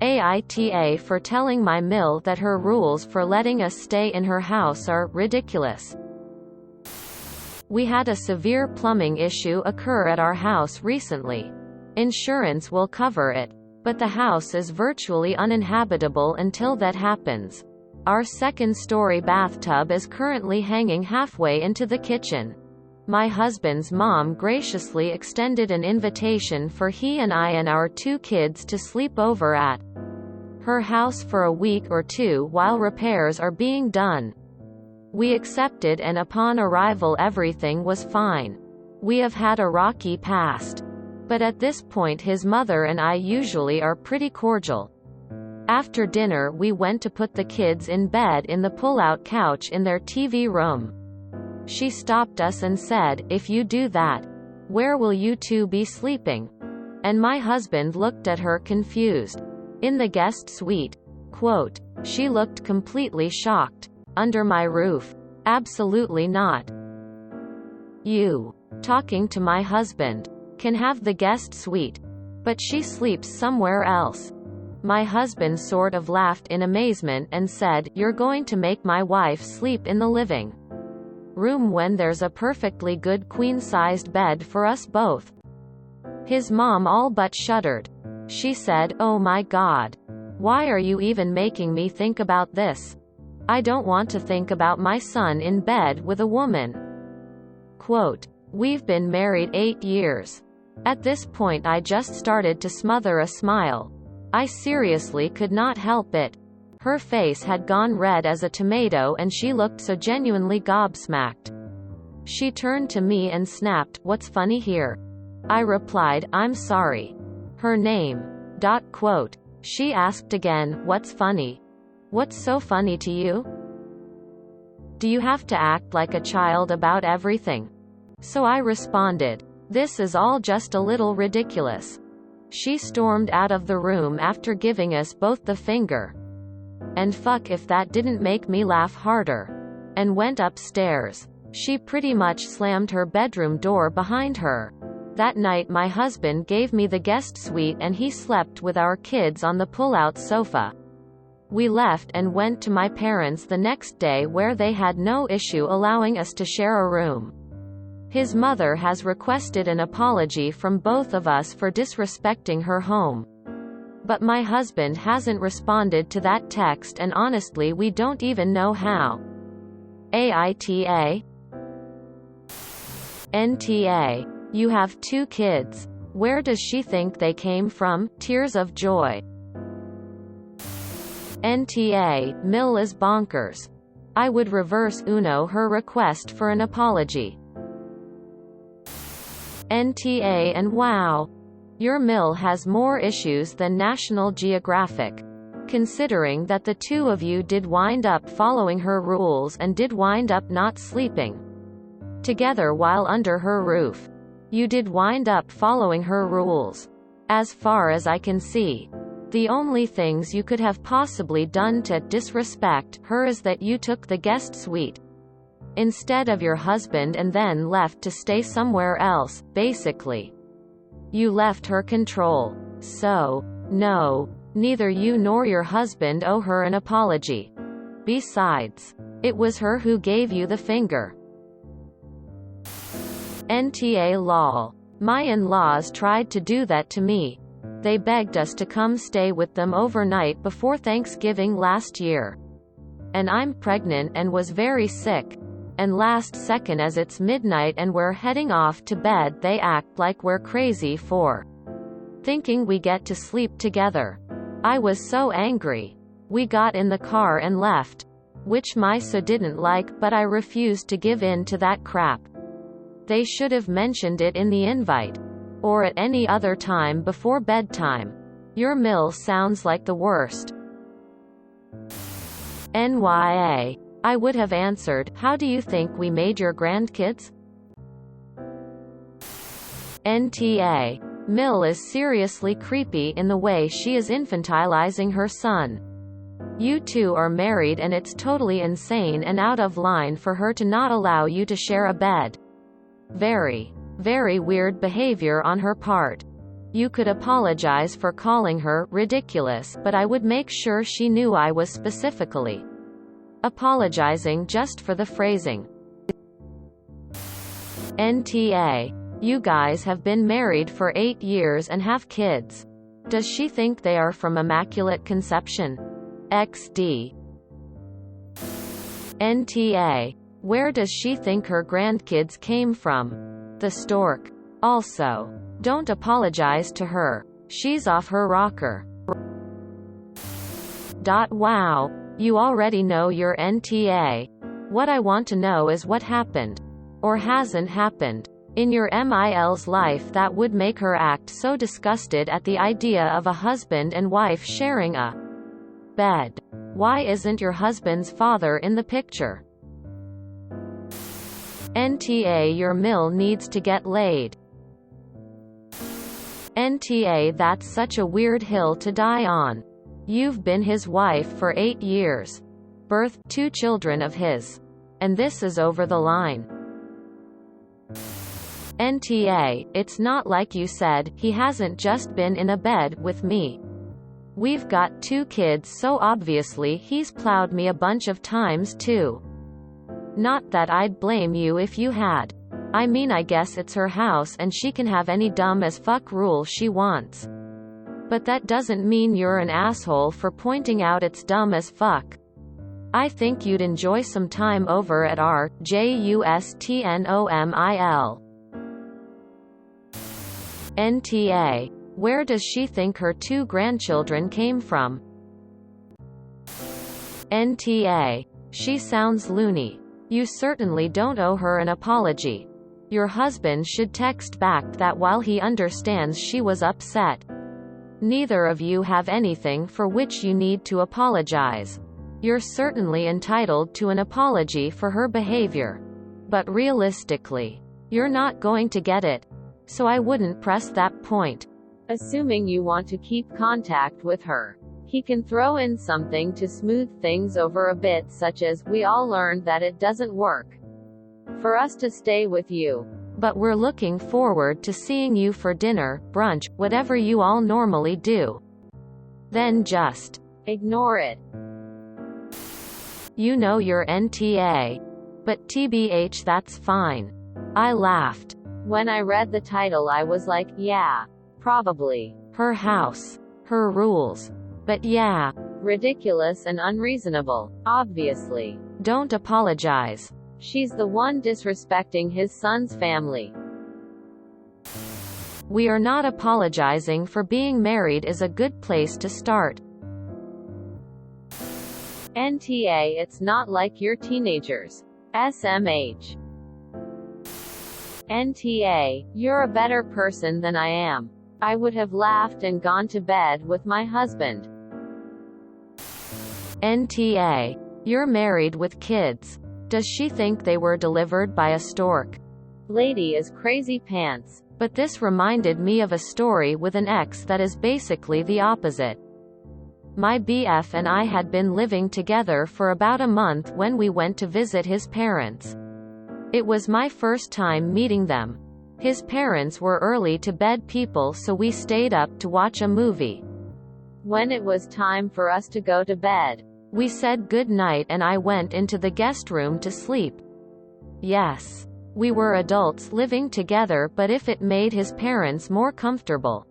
AITA for telling my mill that her rules for letting us stay in her house are ridiculous. We had a severe plumbing issue occur at our house recently. Insurance will cover it, but the house is virtually uninhabitable until that happens. Our second-story bathtub is currently hanging halfway into the kitchen. My husband's mom graciously extended an invitation for he and I and our 2 kids to sleep over at her house for a week or 2 while repairs are being done. We accepted, and upon arrival everything was fine. We have had a rocky past, but at this point his mother and I usually are pretty cordial. After dinner we went to put the kids in bed in the pull-out couch in their TV room. She stopped us and said, "If you do that, where will you 2 be sleeping?" And my husband looked at her confused. "In the guest suite." Quote, "She looked completely shocked. Under my roof? Absolutely not. You, talking to my husband, can have the guest suite, but she sleeps somewhere else." My husband sort of laughed in amazement and said, "You're going to make my wife sleep in the living room when there's a perfectly good queen-sized bed for us both?" His mom all but shuddered. She said, "Oh my God. Why are you even making me think about this? I don't want to think about my son in bed with a woman." Quote, "We've been married 8 years. At this point I just started to smother a smile. I seriously could not help it. Her face had gone red as a tomato and she looked so genuinely gobsmacked. She turned to me and snapped, "What's funny here?" I replied, "I'm sorry." Her name. Quote. She asked again, "What's funny? What's so funny to you? Do you have to act like a child about everything?" So I responded, "This is all just a little ridiculous." She stormed out of the room after giving us both the finger. And fuck if that didn't make me laugh harder. And went upstairs. She pretty much slammed her bedroom door behind her. That night my husband gave me the guest suite and he slept with our kids on the pull-out sofa. We left and went to my parents the next day where they had no issue allowing us to share a room. His mother has requested an apology from both of us for disrespecting her home. But my husband hasn't responded to that text and honestly we don't even know how. AITA? NTA. You have 2 kids. Where does she think they came from? Tears of joy. NTA. Mill is bonkers. I would reverse Uno her request for an apology. NTA. And wow. Your mill has more issues than National Geographic. Considering that the 2 of you did wind up following her rules and did wind up not sleeping together while under her roof. You did wind up following her rules. As far as I can see, the only things you could have possibly done to disrespect her is that you took the guest suite instead of your husband and then left to stay somewhere else, basically. You left her control. So, no, neither you nor your husband owe her an apology. Besides, it was her who gave you the finger. NTA lol. My in-laws tried to do that to me. They begged us to come stay with them overnight before Thanksgiving last year. And I'm pregnant and was very sick. And last second as it's midnight and we're heading off to bed they act like we're crazy for thinking we get to sleep together. I was so angry. We got in the car and left. Which my so didn't like, but I refused to give in to that crap. They should have mentioned it in the invite. Or at any other time before bedtime. Your mill sounds like the worst. NYA. I would have answered, "How do you think we made your grandkids?" NTA. Mill is seriously creepy in the way she is infantilizing her son. You 2 are married and it's totally insane and out of line for her to not allow you to share a bed. Very, very weird behavior on her part. You could apologize for calling her ridiculous, but I would make sure she knew I was specifically apologizing just for the phrasing. NTA. You guys have been married for 8 years and have kids. Does she think they are from Immaculate Conception? XD. NTA. Where does she think her grandkids came from? The stork. Also, don't apologize to her. She's off her rocker. Wow. You already know your NTA. What I want to know is what happened. Or hasn't happened. In your MIL's life that would make her act so disgusted at the idea of a husband and wife sharing a bed. Why isn't your husband's father in the picture? NTA. Your mill needs to get laid. NTA. That's such a weird hill to die on. You've been his wife for 8 years. Birthed 2 children of his. And this is over the line. NTA. It's not like you said, he hasn't just been in a bed with me. We've got 2 kids, so obviously he's plowed me a bunch of times too. Not that I'd blame you if you had. I mean, I guess it's her house and she can have any dumb as fuck rule she wants. But that doesn't mean you're an asshole for pointing out it's dumb as fuck. I think you'd enjoy some time over at our JUSTNOMIL. NTA. Where does she think her 2 grandchildren came from? NTA. She sounds loony. You certainly don't owe her an apology. Your husband should text back that while he understands she was upset. Neither of you have anything for which you need to apologize. You're certainly entitled to an apology for her behavior. But realistically, you're not going to get it. So I wouldn't press that point. Assuming you want to keep contact with her, he can throw in something to smooth things over a bit, such as, we all learned that it doesn't work for us to stay with you. But we're looking forward to seeing you for dinner, brunch, whatever you all normally do. Then just ignore it. You know your NTA. But TBH, that's fine. I laughed. When I read the title I was like, yeah, probably. Her house. Her rules. But yeah. Ridiculous and unreasonable. Obviously. Don't apologize. She's the one disrespecting his son's family. We are not apologizing for being married is a good place to start. NTA. It's not like you're teenagers. SMH. NTA. You're a better person than I am. I would have laughed and gone to bed with my husband. NTA. You're married with kids. Does she think they were delivered by a stork? Lady is crazy pants. But this reminded me of a story with an ex that is basically the opposite. My BF and I had been living together for about a month when we went to visit his parents. It was my first time meeting them. His parents were early to bed people, so we stayed up to watch a movie. When it was time for us to go to bed, we said good night and I went into the guest room to sleep. Yes. We were adults living together, but if it made his parents more comfortable.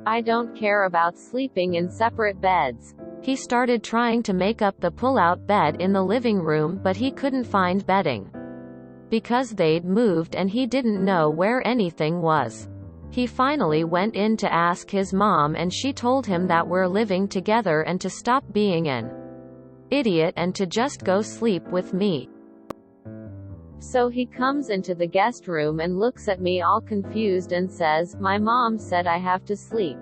I don't care about sleeping in separate beds. He started trying to make up the pull-out bed in the living room, but he couldn't find bedding. Because they'd moved and he didn't know where anything was. He finally went in to ask his mom and she told him that we're living together and to stop being an idiot and to just go sleep with me. So he comes into the guest room and looks at me all confused and says, "My mom said I have to sleep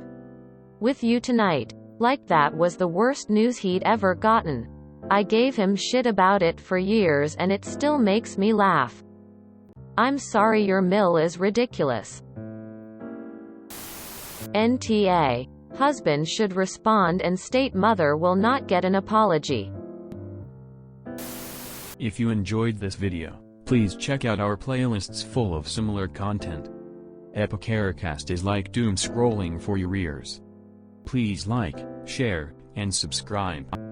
with you tonight." Like that was the worst news he'd ever gotten. I gave him shit about it for years and it still makes me laugh. I'm sorry, your mill is ridiculous. NTA. Husband should respond and state mother will not get an apology. If you enjoyed this video, please check out our playlists full of similar content. Epicaricast is like doom scrolling for your ears. Please like, share, and subscribe.